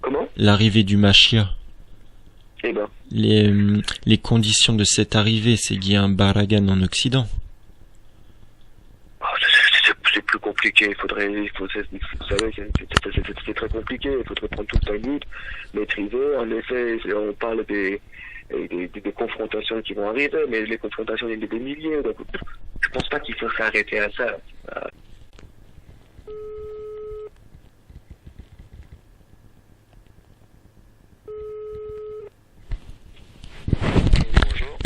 Comment? L'arrivée du Mashiach. Eh ben, Les conditions de cette arrivée, c'est qu'il y a un Baragan en Occident. c'est plus compliqué. Vous savez, c'est très compliqué. Il faudrait prendre tout le Talmud, maîtriser. En effet, on parle des confrontations qui vont arriver, mais les confrontations, il y en a des milliers. Donc, je pense pas qu'il faut s'arrêter à ça. Bonjour.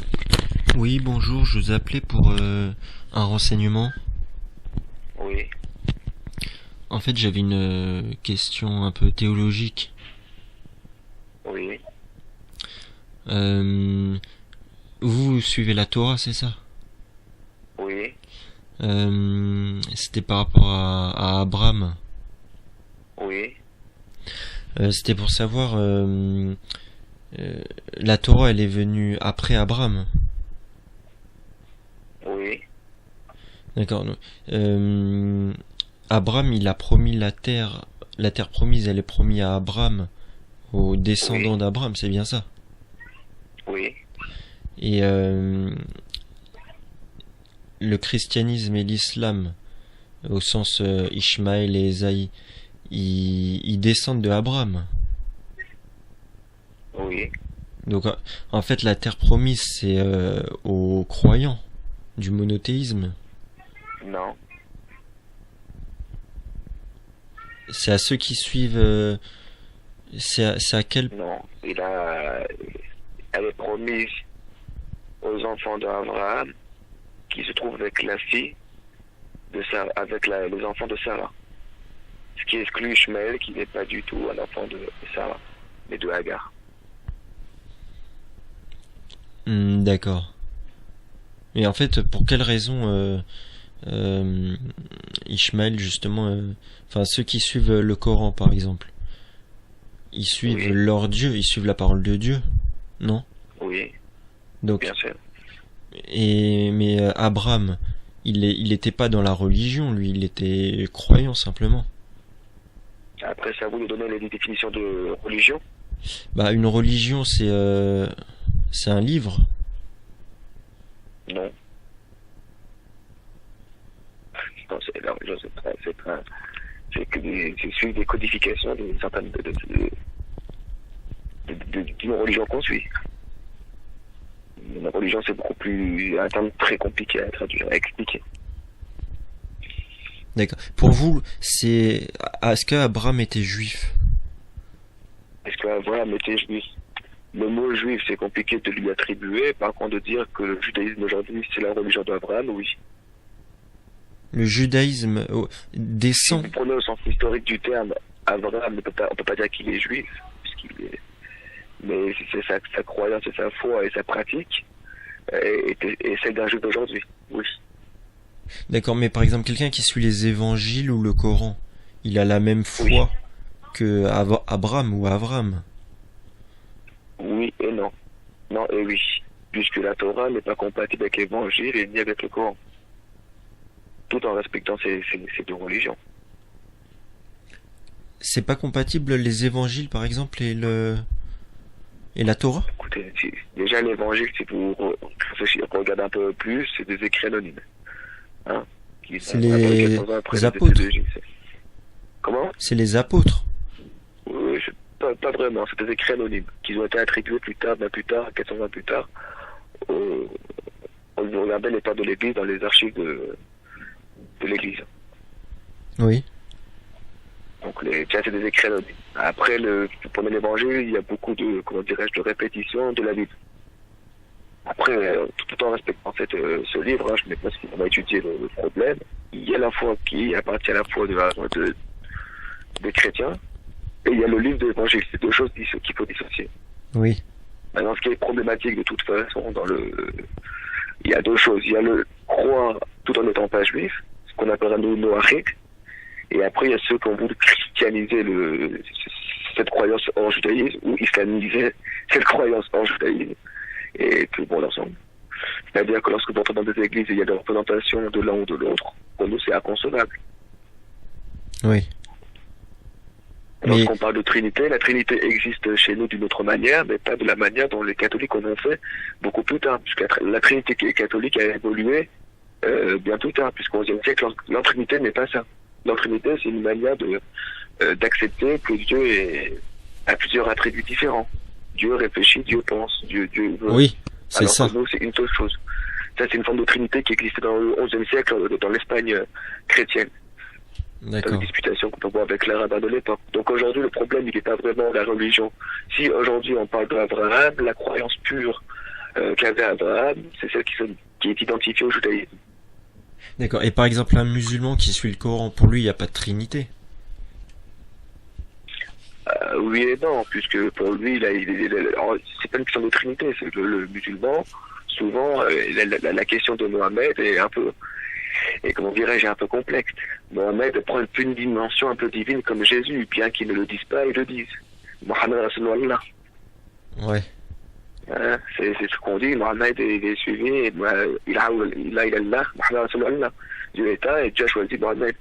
Oui, bonjour, je vous appelais pour un renseignement. Oui. En fait, j'avais une question un peu théologique. Oui. Vous suivez la Torah, c'est ça? Oui. C'était par rapport à Abraham. Oui. C'était pour savoir, la Torah, elle est venue après Abraham. Oui. D'accord. Abraham, il a promis la terre promise, elle est promise à Abraham, aux descendants d'Abraham, c'est bien ça? Oui. Et le christianisme et l'islam, au sens Ishmaël et Ésaïe, ils descendent de Abraham. Oui. Donc en fait, la terre promise, c'est aux croyants du monothéisme. Non. C'est à ceux qui suivent. C'est à quel. Non. Elle est promise aux enfants d'Abraham qui se trouvent avec la fille de Sarah, avec les enfants de Sarah. Ce qui exclut Ishmaël, qui n'est pas du tout un enfant de Sarah, mais de Hagar. D'accord. Et en fait, pour quelle raison Ishmaël, justement, enfin ceux qui suivent le Coran, par exemple, ils suivent leur Dieu, ils suivent la parole de Dieu, non? Oui. Donc, bien sûr. mais Abraham, il était pas dans la religion, lui, il était croyant simplement. Après, c'est à vous de donner les définitions de religion. Bah, une religion, c'est un livre. Non. Non, la religion, c'est suivre des codifications d'une certaine d'une religion qu'on suit. Une religion, c'est beaucoup plus un terme très compliqué à traduire, à expliquer. D'accord. Pour vous, est-ce que Abraham était juif? Est-ce qu'Abraham était juif? Le mot juif, c'est compliqué de lui attribuer. Par contre, de dire que le judaïsme aujourd'hui, c'est la religion d'Abraham, oui. Le judaïsme descend. Si vous prenez au sens historique du terme, Abraham, on peut pas dire qu'il est juif, puisqu'il est, mais c'est sa croyance et sa foi et sa pratique, et celle d'un juif d'aujourd'hui, oui. D'accord, mais par exemple, quelqu'un qui suit les évangiles ou le Coran, il a la même foi que Abraham ou Avram. Oui et non. Non et oui. Puisque la Torah n'est pas compatible avec l'évangile et ni avec le Coran. Tout en respectant ces deux religions. C'est pas compatible les évangiles, par exemple, et la Torah? Écoutez, déjà l'évangile, si vous regardez un peu plus, c'est des écrits anonymes. Hein, c'est les apôtres. Comment? C'est les apôtres. Oui, pas vraiment, c'est des écrits anonymes qui ont été attribués plus tard, 400 ans plus tard. On regardait l'état de l'Église dans les archives de l'Église. Oui. Donc c'est des écrits anonymes. Après, pour l'Évangile, il y a beaucoup de, de répétitions de la Bible. Après, tout en respectant ce livre, je ne sais pas si on va étudier le problème. Il y a la foi qui appartient à la foi des chrétiens, et il y a le livre de l'Évangile. C'est deux choses qu'il faut dissocier. Oui. Maintenant, ce qui est problématique de toute façon, il y a deux choses. Il y a le croire tout en n'étant pas juif, ce qu'on appelle un noachique, et après il y a ceux qui ont voulu christianiser cette croyance en judaïsme, ou islamiser cette croyance en judaïsme, et tout bon l'ensemble. C'est-à-dire que lorsque vous entrez dans des églises et il y a des représentations de l'un ou de l'autre, pour nous c'est inconcevable. Oui. Mais Lorsqu'on parle de Trinité, la Trinité existe chez nous d'une autre manière, mais pas de la manière dont les catholiques en ont fait beaucoup plus tard, puisque la Trinité catholique a évolué bien plus tard, puisqu'au XIe siècle, l'Trinité n'est pas ça. L'Trinité, c'est une manière d'accepter que Dieu a plusieurs attributs différents. Dieu réfléchit, Dieu pense, Dieu veut. oui, c'est Alors ça. que nous, c'est une seule chose. Ça, c'est une forme de Trinité qui existait dans le XIe siècle, dans l'Espagne chrétienne. Dans les D'accord. disputations qu'on peut voir avec les rabbins de l'époque. Donc aujourd'hui, le problème, il n'est pas vraiment la religion. Si aujourd'hui on parle d'Abraham, la croyance pure qu'avait Abraham, c'est celle qui est identifiée au judaïsme. D'accord. Et par exemple, un musulman qui suit le Coran, pour lui, il n'y a pas de Trinité. Oui et non, puisque pour lui, alors, c'est pas une question de trinité, c'est que le musulman, souvent, la question de Mohamed est un peu, et comment dirais-je, un peu complexe. Mohamed prend une dimension un peu divine comme Jésus, bien qu'ils ne le disent pas, ils le disent. Mohamed Rasulullah. Ouais. Hein, c'est ce qu'on dit, Mohamed est suivi, il a Allah, Mohamed Rasulullah. Dieu est un et Dieu a choisi Mohamed.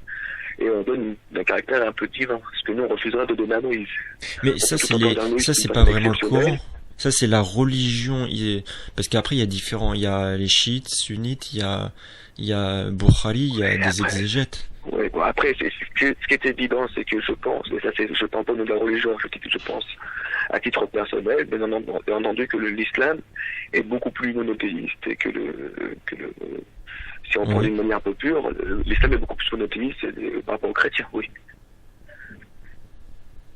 Et on donne un caractère un peu divin, ce que nous on refusera de donner à Moïse. Mais ça, c'est pas vraiment le Coran. Ça, c'est la religion. Parce qu'après, il y a différents. Il y a les chiites, sunnites, il y a Bukhari, il y a des exégètes. Oui, bon, après, ce qui est évident, c'est que je pense, mais ça, je pense pas de la religion, je pense à titre personnel, bien entendu que l'islam est beaucoup plus monothéiste et que si on prend d'une manière un peu pure, l'islam est beaucoup plus monothéiste par rapport aux chrétiens, oui.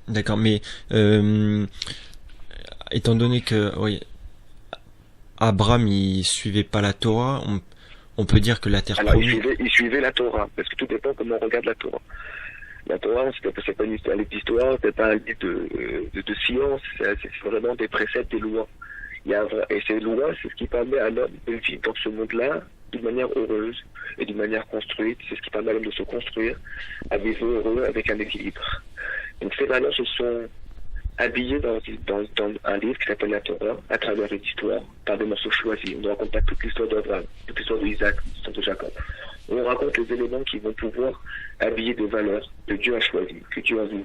D'accord, mais étant donné que Abraham il suivait pas la Torah, on peut dire que la terre promise. Il suivait la Torah, parce que tout dépend comment on regarde la Torah. La Torah, c'est pas une histoire d'histoire, c'est pas un livre de science, c'est vraiment des préceptes, des lois. Et ces lois, c'est ce qui permet à l'homme de vivre dans ce monde-là d'une manière heureuse et d'une manière construite. C'est ce qui permet à l'homme de se construire, à vivre heureux avec un équilibre. Donc ces valeurs se sont habillées dans un livre qui s'appelle la Torah, à travers une histoire, par des morceaux choisis. On ne raconte pas toute l'histoire d'Abraham, toute l'histoire d'Isaac, l'histoire de Jacob. On raconte les éléments qui vont pouvoir habiller des valeurs que Dieu a choisies, que Dieu a voulu.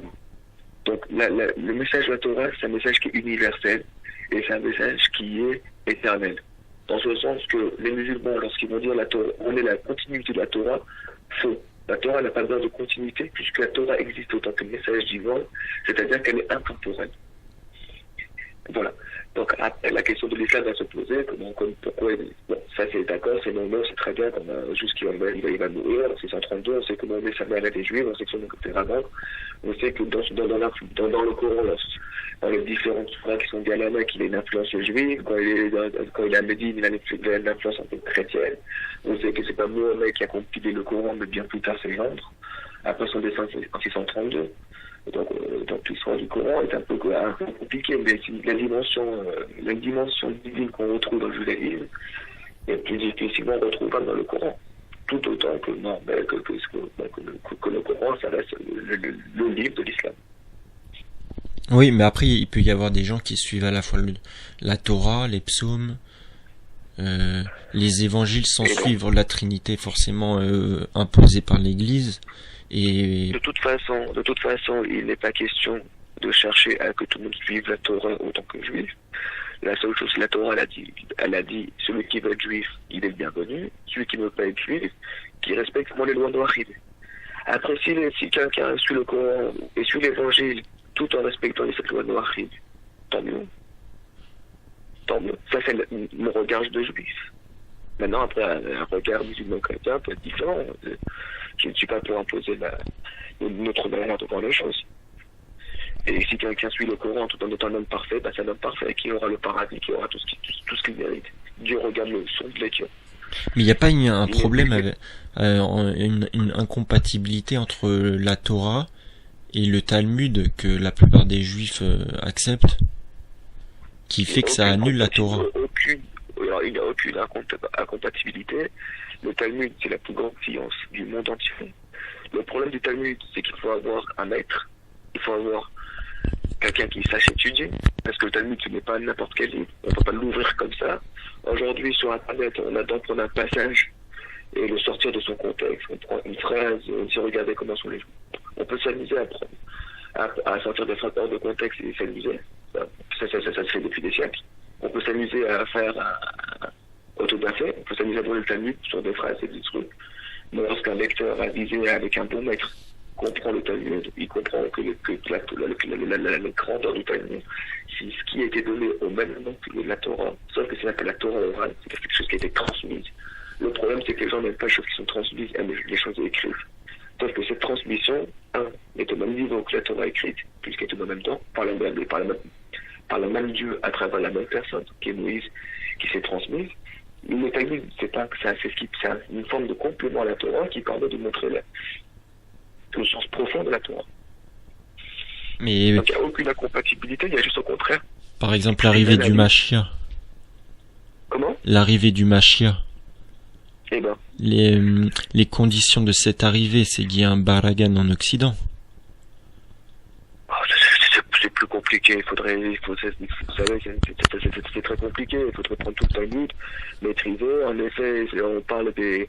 Donc le message de la Torah, c'est un message qui est universel et c'est un message qui est éternel. Dans ce sens que les musulmans, lorsqu'ils vont dire la Torah, on est la continuité de la Torah, faux. La Torah n'a pas besoin de continuité puisque la Torah existe autant que message divin, c'est-à-dire qu'elle est intemporelle. Voilà. Donc après, la question de l'islam va se poser, pourquoi, bon, ça c'est d'accord, c'est normal, c'est très bien, qu'on a juste qu'il va mourir, en 632, on sait que Mohamed sa mère était juive, on sait que son côté rabbin, on sait que dans le Coran, dans les différents sourates qui sont galana, qu'il a une influence juive, quand il est à Médine, il a une influence un peu chrétienne, on sait que c'est pas Mohamed qui a compilé le Coran, mais bien plus tard ses gendres, après son décès en 632. Donc l'histoire du Coran est un peu compliquée, mais la dimension divine qu'on retrouve dans le judaïsme est plus difficilement retrouvable dans le Coran. Tout autant que le Coran, ça reste le livre de l'islam. Oui, mais après, il peut y avoir des gens qui suivent à la fois la Torah, les psaumes, les évangiles sans suivre la Trinité forcément imposée par l'Église. Et de toute façon, il n'est pas question de chercher à que tout le monde suive la Torah autant que juif. La seule chose, la Torah, elle a dit, celui qui veut être juif, il est le bienvenu. Celui qui ne veut pas être juif, qui respecte vraiment les lois noachides. Après, si quelqu'un suit le Coran et suit l'Évangile, tout en respectant les lois noachides, tant mieux. Tant mieux. Ça, c'est mon regard de juif. Maintenant, après, un regard musulman chrétien peut être différent. Je ne suis pas pour imposer notre manière de voir les choses. Et si quelqu'un suit le Coran tout en étant un homme parfait, c'est un homme parfait qui aura le paradis, qui aura tout ce qu'il mérite. Dieu regarde son lecture. Mais il n'y a pas un problème avec une incompatibilité entre la Torah et le Talmud que la plupart des Juifs acceptent, qui fait que ça annule la Torah. Il n'y a aucune incompatibilité. Le Talmud, c'est la plus grande science du monde entier. Le problème du Talmud, c'est qu'il faut avoir un maître, il faut avoir quelqu'un qui sache étudier, parce que le Talmud, ce n'est pas n'importe quel livre. On ne peut pas l'ouvrir comme ça. Aujourd'hui, sur Internet, on a donc un passage et le sortir de son contexte. On prend une phrase, on se regarder comment sont les choses. On peut s'amuser à prendre à sortir des phrases hors de contexte et s'amuser. Ça se fait depuis des siècles. On peut s'amuser à faire un autodafé, on peut s'amuser à donner le Talmud sur des phrases et des trucs. Mais lorsqu'un lecteur avisé avec un bon maître comprend le Talmud, il comprend que la grandeur du Talmud, c'est ce qui a été donné au même nom que la Torah, sauf que c'est là que la Torah orale, c'est quelque chose qui a été transmise. Le problème, c'est que les gens n'aiment pas les choses qui sont transmises, aiment les choses écrites. Sauf que cette transmission, est au même niveau que la Torah écrite, puisqu'elle est au même temps, par le même Dieu, à travers la même personne, qui est Moïse, qui s'est transmise. Le Talmud, c'est une forme de complément à la Torah qui permet de montrer le sens profond de la Torah. Mais donc il n'y a aucune incompatibilité, il y a juste au contraire. Par exemple, l'arrivée du Mashiach. Comment ? L'arrivée du Mashiach. Eh ben. Les conditions de cette arrivée, c'est qu'il y a un baragan en Occident. C'est plus compliqué, vous savez, c'est très compliqué, il faudrait prendre tout le Talmud, maîtriser. En effet, on parle des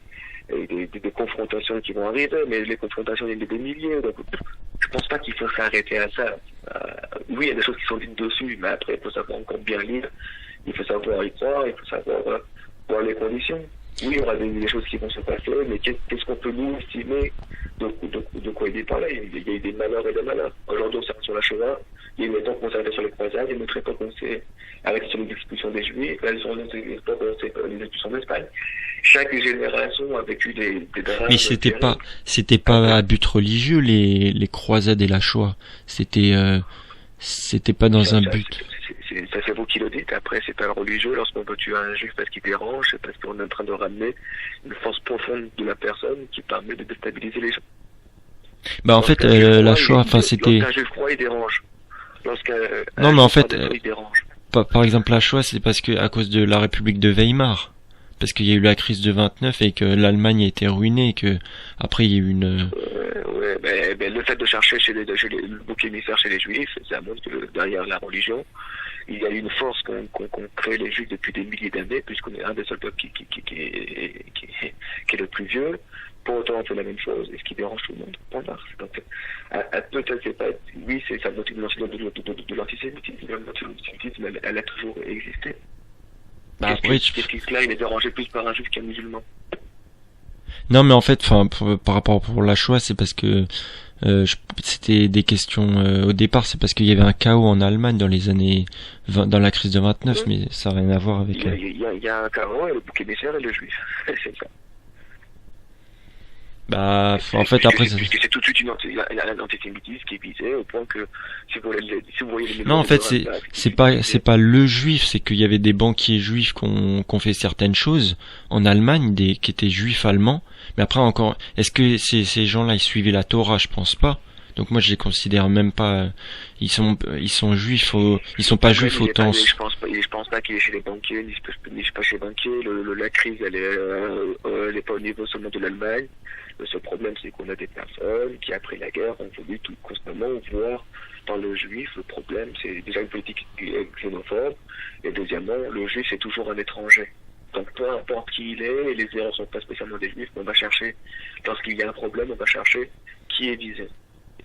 confrontations qui vont arriver, mais les confrontations, il y en a des milliers, donc je pense pas qu'il faut s'arrêter à ça. Oui, il y a des choses qui sont dites dessus, mais après, il faut savoir encore bien lire, il faut savoir y croire, il faut savoir voir les conditions. Oui, il y aura des choses qui vont se passer, mais qu'est-ce qu'on peut nous estimer de quoi il est par là? Il y a eu des malheurs et des malheurs. Aujourd'hui, on s'arrête sur la Shoah, il y a une époque qu'on s'est arrêté sur les croisades, il y a une autre époque qu'on s'est arrêté sur les expulsions des Juifs, là, il y a une époque où on s'est les expulsions d'Espagne. Chaque génération a vécu des drames. Mais c'était pas à but religieux, les croisades et la Shoah. C'était pas dans un but. Ça, c'est vous qui le dites. Après, c'est pas religieux. Lorsqu'on peut tuer un juif parce qu'il dérange, c'est parce qu'on est en train de ramener une force profonde de la personne qui permet de déstabiliser les gens. Bah, en fait, la Shoah, enfin, c'était... Lorsqu'un juif croit, il dérange. Non, mais en fait, il dérange. Par exemple, la Shoah, c'est parce que, à cause de la République de Weimar. Parce qu'il y a eu la crise de 29 et que l'Allemagne a été ruinée et que, après, il y a eu une... mais le fait de chercher le bouc émissaire chez les juifs, ça montre que derrière la religion, il y a une force qu'ont créé les juifs depuis des milliers d'années, puisqu'on est un des seuls peuples qui est le plus vieux. Pour autant, on fait la même chose, et ce qui dérange tout le monde. Donc, peut-être c'est pas, oui, ça motive de l'antisémitisme. L'antisémitisme, elle a toujours existé. Bah, qu'est-ce qui là, il est dérangé plus par un juif qu'un musulman? Non, mais en fait, par rapport pour la Shoah, c'est parce que c'était des questions au départ, c'est parce qu'il y avait un chaos en Allemagne dans les années 20, dans la crise de 29, mais ça n'a rien à voir avec. Il y a un chaos, et le bouc émissaire et le juif, c'est ça. Bah, en fait, après, puisque c'est tout de suite un antisémitisme qui est visé au point que si vous voyez les non, en fait, c'est pas le juif, c'est qu'il y avait des banquiers juifs qui ont fait certaines choses en Allemagne, qui étaient juifs allemands. Mais après encore, est-ce que ces gens-là ils suivaient la Torah? Je pense pas. Donc moi je les considère même pas. Ils sont juifs, ils sont pas juifs autant. Je pense pas qu'il est chez les banquiers, ni pas chez les banquiers. La crise elle est pas au niveau seulement de l'Allemagne. Le seul problème c'est qu'on a des personnes qui après la guerre ont voulu tout constamment voir dans le juif. Le problème c'est déjà une politique xénophobe et deuxièmement le juif c'est toujours un étranger. Donc peu importe qui il est, et les erreurs sont pas spécialement des juifs, on va chercher, lorsqu'il y a un problème, on va chercher qui est visé.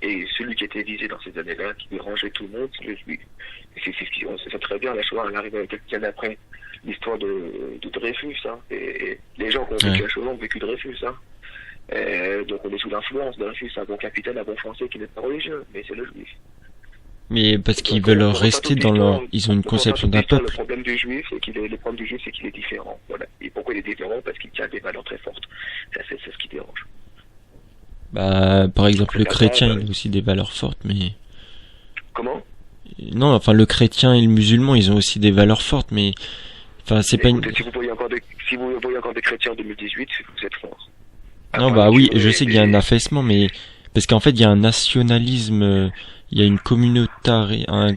Et celui qui était visé dans ces années-là, qui dérangeait tout le monde, c'est le juif. Et on sait très bien, la Shoah, elle arrive quelques années après l'histoire de Dreyfus, hein. Et les gens qui ont vécu la Shoah ont vécu Dreyfus, hein. Donc on est sous l'influence de Dreyfus, un bon capitaine, un bon français qui n'est pas religieux, mais c'est le juif. Mais parce qu'ils veulent rester dans leur, ils ont une conception d'un peuple. Le problème du juif, c'est qu'il est différent. Voilà. Et pourquoi il est différent? Parce qu'il tient des valeurs très fortes. Ça, c'est ce qui dérange. Bah, par exemple, le chrétien, il a aussi des valeurs fortes, mais. Comment? Non, enfin, le chrétien et le musulman, ils ont aussi des valeurs fortes, mais. Enfin, c'est pas une. Si vous voyez encore des chrétiens en 2018, vous êtes forts. Non, bah oui, je sais qu'il y a un affaissement, mais. Parce qu'en fait, il y a un nationalisme, il y a un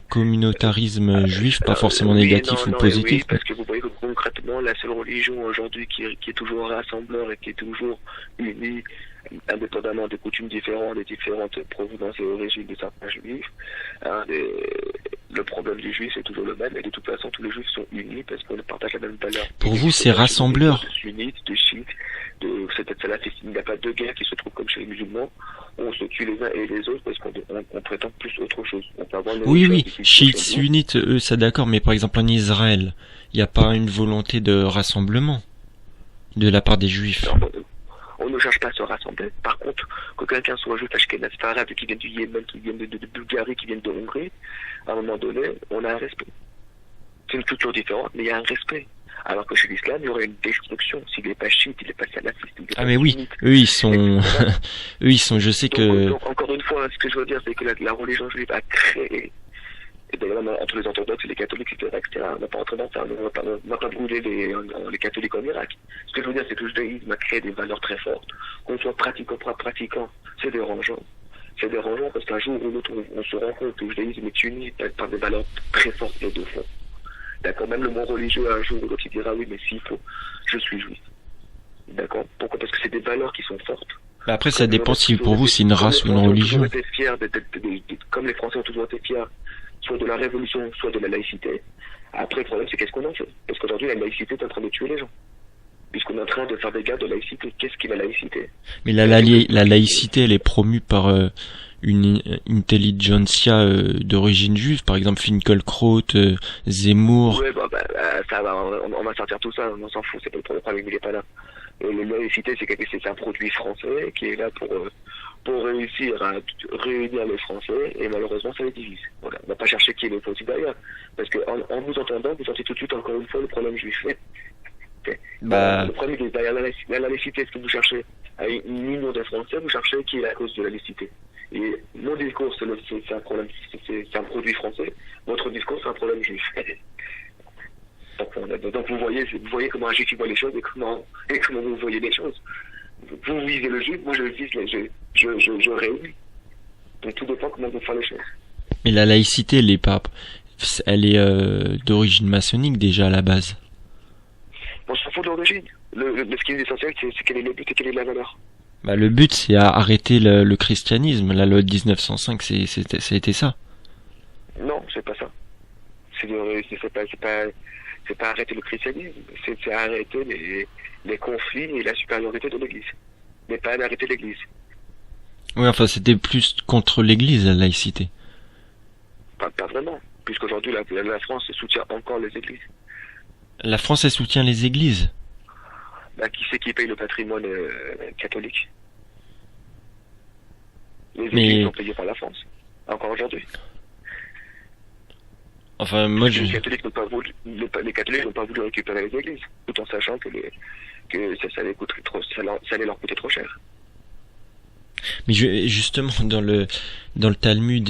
communautarisme juif, pas forcément négatif ou positif. Oui, parce que vous voyez que concrètement, la seule religion aujourd'hui qui est toujours rassembleur et qui est toujours unie, indépendamment des coutumes différentes, des différentes provenances et origines de certains juifs, le problème du juif c'est toujours le même, et de toute façon tous les juifs sont unis parce qu'on partage la même valeur. Pour vous, c'est rassembleur? De sunnites, de chiites, c'est salafiste, il n'y a pas de guerre qui se trouve comme chez les musulmans, où on se tue les uns et les autres parce qu'on prétend plus autre chose. On peut avoir oui, chiites, sunnites, eux, ça d'accord, mais par exemple en Israël, il n'y a pas une volonté de rassemblement de la part des juifs. Non, on ne cherche pas à se rassembler. Par contre, que quelqu'un soit juif ashkénaze, arabe, qui vient du Yémen, qui vient de Bulgarie, qui vient de Hongrie, à un moment donné, on a un respect. C'est une culture différente, mais il y a un respect. Alors que chez l'islam, il y aurait une destruction. S'il n'est pas chiite, il n'est pas salafiste. Ah mais oui, eux ils sont, je sais que... Donc, encore une fois, ce que je veux dire, c'est que la religion juive a créé, et d'ailleurs entre les orthodoxes et les catholiques, etc., on n'a pas entré dans ça, on n'a pas brûlé les catholiques en Irak. Ce que je veux dire, c'est que le judaïsme a créé des valeurs très fortes. Qu'on soit pratiquant ou pas pratiquant, c'est dérangeant. C'est dérangeant parce qu'un jour ou l'autre, on se rend compte que le judaïsme est uni par des valeurs très fortes et de fond. D'accord, même le mot religieux, un jour ou l'autre, il dira oui, mais s'il faut, je suis juif. D'accord. Pourquoi? Parce que c'est des valeurs qui sont fortes. Bah après, ça dépend si pour vous c'est une race ou une religion. Comme les Français ont toujours été fiers, soit de la révolution, soit de la laïcité. Après, le problème, c'est qu'est-ce qu'on en fait? Parce qu'aujourd'hui, la laïcité est en train de tuer les gens. Puisqu'on est en train de faire des guerres de laïcité. Qu'est-ce qu'est la laïcité? Mais la laïcité, elle est promue par une intelligentsia d'origine juive, par exemple Finkielkraut, Zemmour. Ouais, ça va, on va sortir tout ça, on s'en fout, c'est pas le problème, il est pas là. La laïcité, c'est un produit français qui est là pour réussir à réunir les Français, et malheureusement, ça les divise. Voilà. On va pas chercher qui est le fautif derrière. Parce que en vous entendant, vous sentez tout de suite, encore une fois, le problème juif. Le problème, il est derrière la laïcité. Est-ce que vous cherchez à une union des Français, vous cherchez qui est la cause de la laïcité? Et mon discours, c'est un problème, c'est un produit français. Votre discours, c'est un problème juif. Donc vous voyez comment un juif voit les choses et comment vous voyez les choses. Vous visez le juif, moi je vise je réunis. Donc tout dépend comment vous faites les choses. Mais la laïcité, elle est d'origine maçonnique déjà à la base. On s'en fout de l'origine. Ce qui est essentiel, c'est quel est le but et quelle est la valeur. Bah le but, c'est à arrêter le christianisme. La loi de 1905, ça a été ça. Non, c'est pas ça. C'est pas arrêter le christianisme, c'est arrêter les conflits et la supériorité de l'Église. Mais pas arrêter l'Église. Oui, enfin, c'était plus contre l'Église, la laïcité. Pas vraiment, puisqu'aujourd'hui, la France soutient encore les Églises. La France, elle soutient les Églises? Qui c'est qui paye le patrimoine catholique? Les Églises sont payées par la France, encore aujourd'hui. Enfin, moi, les catholiques n'ont pas voulu récupérer les églises, tout en sachant que ça allait leur coûter trop cher. Mais justement, dans le Talmud,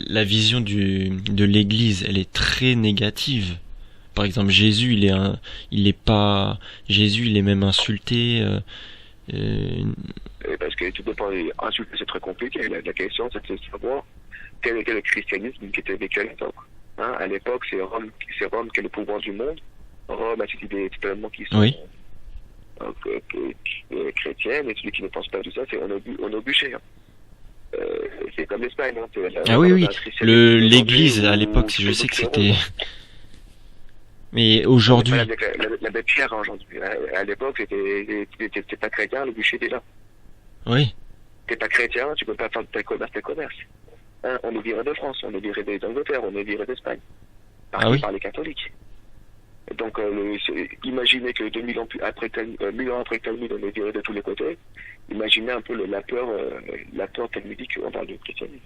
la vision de l'église, elle est très négative. Par exemple, Jésus, il est même insulté, parce que tout dépend, insulter c'est très compliqué. La question, c'est de savoir quel était le christianisme qui était vécu à l'époque. À l'époque, c'est Rome qui est le pouvoir du monde. Rome a ces idées totalement qui sont chrétiennes, et celui qui ne pense pas de ça, c'est on est bûché. C'est comme l'Espagne. Oui. L'église, à l'époque, je sais que c'était... Mais aujourd'hui... L'abbé Pierre, aujourd'hui. À l'époque, t'es pas chrétien, le bûcher était là. Oui. T'es pas chrétien, tu peux pas faire tes commerces. On est viré de France, on est viré d'Angleterre, on est viré d'Espagne. Par les catholiques. Donc, imaginez que 1000 ans après le Talmud, on est viré de tous les côtés. Imaginez un peu la peur talmudique envers le christianisme.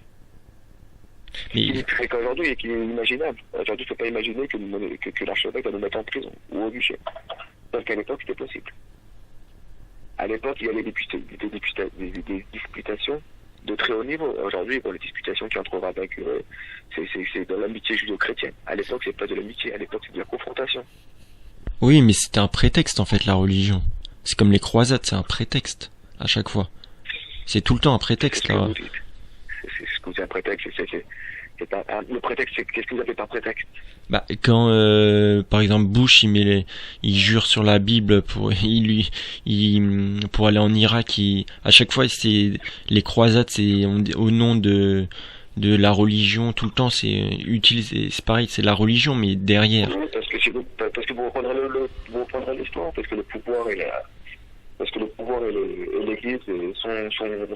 Qui est qu'aujourd'hui et qui est inimaginable. Aujourd'hui, il ne faut pas imaginer que l'archevêque va nous mettre en prison ou au bûcher. Parce qu'à l'époque, c'était possible. À l'époque, il y avait des disputations de très haut niveau. Aujourd'hui, les disputations qui entrent rabbin curé, c'est de l'amitié judéo-chrétienne. À l'époque, c'est pas de l'amitié. À l'époque, c'est de la confrontation. Oui, mais c'était un prétexte, en fait, la religion. C'est comme les croisades, c'est un prétexte, à chaque fois. C'est tout le temps un prétexte, là. C'est ce que vous avez un prétexte, le prétexte, qu'est-ce que vous avez par prétexte? Quand par exemple Bush il jure sur la Bible pour aller en Irak, à chaque fois c'est les croisades, c'est au nom de la religion, tout le temps c'est utilisé, c'est pareil, c'est la religion mais derrière. Parce que vous reprendrez l'histoire, parce que le pouvoir Parce que le pouvoir et l'Église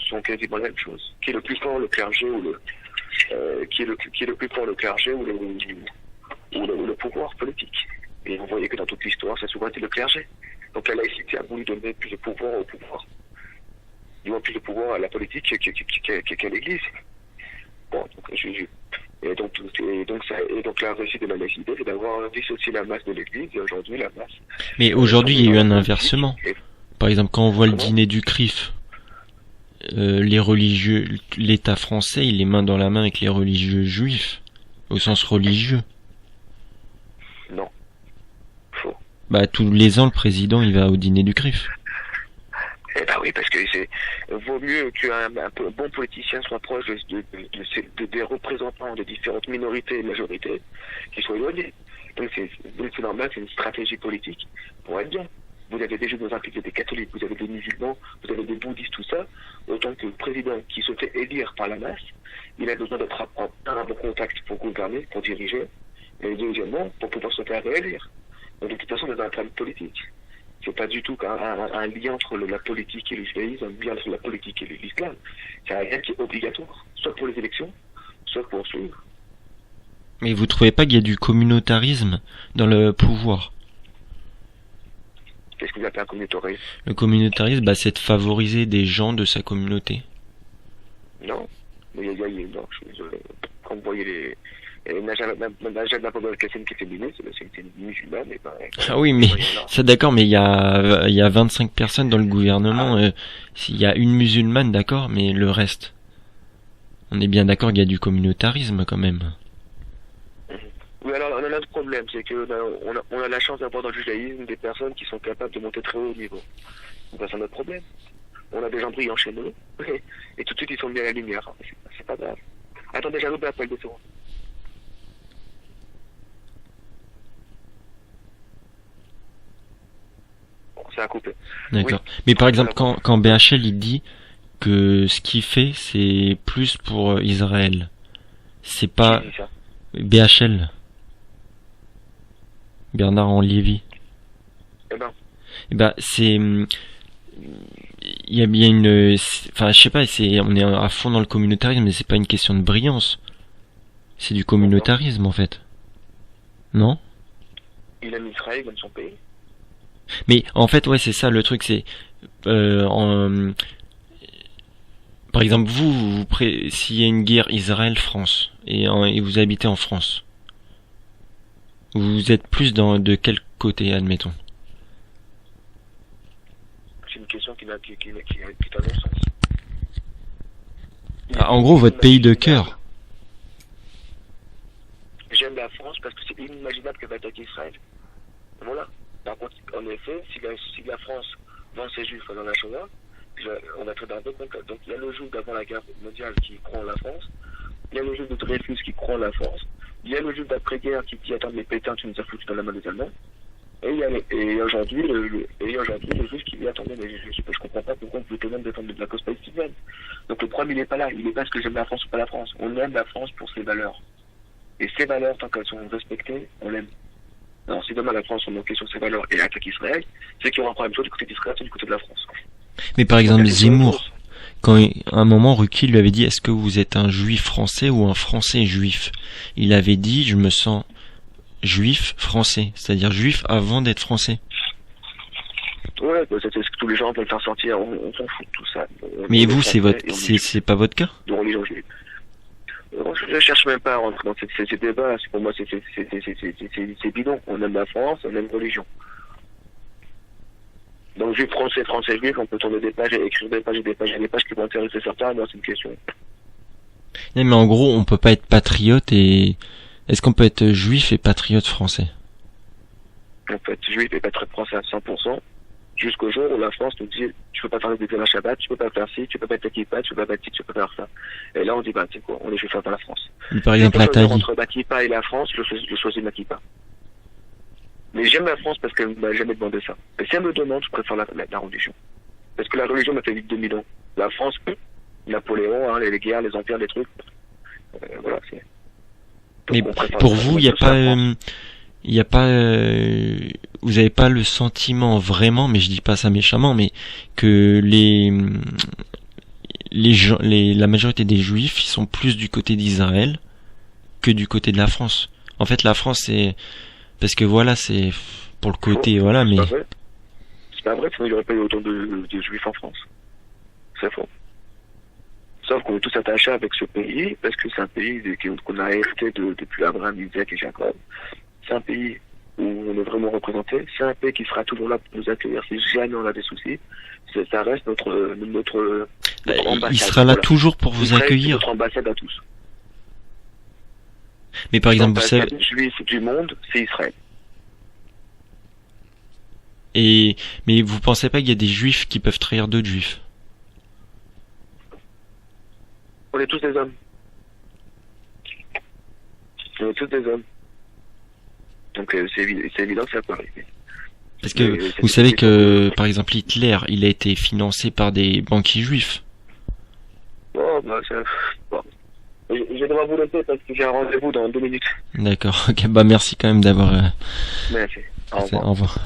sont quasiment la même chose. Qui est le plus fort, le clergé ou qui est le plus fort, le clergé ou le pouvoir politique. Et vous voyez que dans toute l'histoire, ça a souvent été le clergé. Donc la laïcité a voulu donner plus de pouvoir au pouvoir. Ils ont plus de pouvoir à la politique qu'à l'Église. Bon, donc la réussite de la laïcité, c'est d'avoir dissocié la masse de l'Église, et aujourd'hui la masse. Mais aujourd'hui, il y a eu un inversement. Par exemple, quand on voit le dîner du CRIF, les religieux, l'État français, il est main dans la main avec les religieux juifs, au sens religieux. Non. Faux. Bah, tous les ans, le président, il va au dîner du CRIF. Eh ben oui, parce que vaut mieux qu'un bon politicien soit proche des représentants de différentes minorités et majorités qui soient éloignés. Donc c'est normal, c'est une stratégie politique pour être bien. Vous avez des juifs dans un pays, des catholiques, vous avez des musulmans, vous avez des bouddhistes, tout ça. Autant que le président qui se fait élire par la masse, il a besoin d'être en un bon contact pour gouverner, pour diriger, et deuxièmement, pour pouvoir se faire réélire. Donc de toute façon, c'est un problème politique. C'est pas du tout un lien entre la politique et le judaïsme, un lien entre la politique et l'islam. C'est un lien qui est obligatoire, soit pour les élections, soit pour suivre. Mais vous trouvez pas qu'il y a du communautarisme dans le pouvoir? Qu'est-ce que vous appelez un communautarisme? Le communautarisme, bah, c'est de favoriser des gens de sa communauté. Non, mais non, je suis désolé. Quand vous voyez Najat Vallaud-Belkacem qui est féministe, c'est une musulmane. Et ben, ah oui, mais ça d'accord, mais il y a 25 personnes dans le gouvernement. Il y a une musulmane, d'accord, mais le reste, on est bien d'accord qu'il y a du communautarisme quand même. Oui, alors on a un autre problème, c'est que on a la chance d'avoir dans le judaïsme des personnes qui sont capables de monter très haut au niveau. Donc c'est un autre problème. On a des gens brillants chez nous, et tout de suite ils sont mis à la lumière. C'est pas grave. Attendez, j'ai un autre appel de secondes. Ça a coupé. D'accord. Oui. Mais par exemple, quand BHL il dit que ce qu'il fait, c'est plus pour Israël, c'est pas BHL. Bernard-Henri Lévy. Eh ben, c'est, il y a bien une, enfin, je sais pas, on est à fond dans le communautarisme, mais c'est pas une question de brillance. C'est du communautarisme, en fait. Non? Il aime Israël, il aime son pays. Mais, en fait, ouais, c'est ça, le truc, c'est, par exemple, s'il y a une guerre Israël-France, et vous habitez en France, vous êtes plus de quel côté, admettons? C'est une question qui n'a non sens. Ah, en gros, votre pays de cœur. J'aime la France parce que c'est inimaginable qu'elle va attaquer Israël. Voilà. Par contre, en effet, si la France vend ses juifs dans la Shoah, on va être dans deux contextes. Donc il y a le juif d'avant la guerre mondiale qui croit en la France, il y a le juif de Dreyfus qui croit en la France, il y a le juif d'après-guerre qui dit attends mais Pétain tu nous as foutu dans la main des Allemands, et aujourd'hui le juif qui dit attendez mais je comprends pas pourquoi vous voulez même défendre de la cause palestinienne. Donc le problème il n'est pas là, il n'est pas parce que j'aime la France ou pas la France, on aime la France pour ses valeurs. Et ces valeurs, tant qu'elles sont respectées, on l'aime. Alors si demain la France on est sur ses valeurs et attaque Israël, c'est qu'il y aura un problème soit du côté d'Israël, soit du côté de la France. Mais par exemple Zemmour, quand à un moment Ruquier lui avait dit est-ce que vous êtes un juif français ou un français juif, il avait dit je me sens juif français, c'est-à-dire juif avant d'être français. Ouais, c'est ce que tous les gens veulent faire sortir, on s'en fout de tout ça. Mais vous, c'est pas votre cas? De religion juive. Je cherche même pas à rentrer dans ces débats, pour moi c'est bidon. On aime la France, on aime la religion. Donc juif français, français juif, on peut tourner des pages et écrire des pages et des pages et des pages qui vont intéresser certains, moi c'est une question. Non mais en gros, on peut pas être patriote et... Est-ce qu'on peut être juif et patriote français? On peut être juif et patriote français à 100%, jusqu'au jour où la France nous dit tu peux pas faire des la Shabbat, tu peux pas faire ci, tu peux pas être Bakipa, tu peux pas être ci, tu peux pas faire ça. Et là on dit bah c'est quoi, on est juif par la France. Mais par exemple la Thaï. Entre Bakipa et la France, je choisis Bakipa. Mais j'aime la France parce qu'elle m'a jamais demandé ça. Et si elle me demande, je préfère la religion. Parce que la religion m'a fait vivre 2000 ans. La France, Napoléon, les guerres, les empires, les trucs. Voilà, c'est... Mais pour vous, il n'y a pas il y a pas, vous avez pas le sentiment vraiment, mais je dis pas ça méchamment, mais que les gens, la majorité des juifs, ils sont plus du côté d'Israël que du côté de la France. En fait, la France, c'est parce que voilà, c'est pour le côté, voilà, mais c'est pas vrai, sinon il n'y aurait pas eu autant de juifs en France. C'est faux. Sauf qu'on est tous attachés avec ce pays, parce que c'est un pays qu'on a hérité depuis Abraham, Isaac et Jacob. C'est un pays où on est vraiment représenté. C'est un pays qui sera toujours là pour nous accueillir si jamais on a des soucis. Ça reste notre ambassade. Il sera là toujours pour vous accueillir. Notre ambassade à tous. Mais par exemple, vous savez... L'ambassade juive du monde, c'est Israël. Mais vous pensez pas qu'il y a des juifs qui peuvent trahir d'autres juifs? On est tous des hommes. On est tous des hommes. Donc c'est évident que ça peut arriver. Parce que vous savez que, par exemple, Hitler, il a été financé par des banquiers juifs. Oh, bah ça... Bon. Je dois vous laisser parce que j'ai un rendez-vous dans 2 minutes. D'accord, ok, bah merci quand même d'avoir... Merci. Au revoir. Au revoir.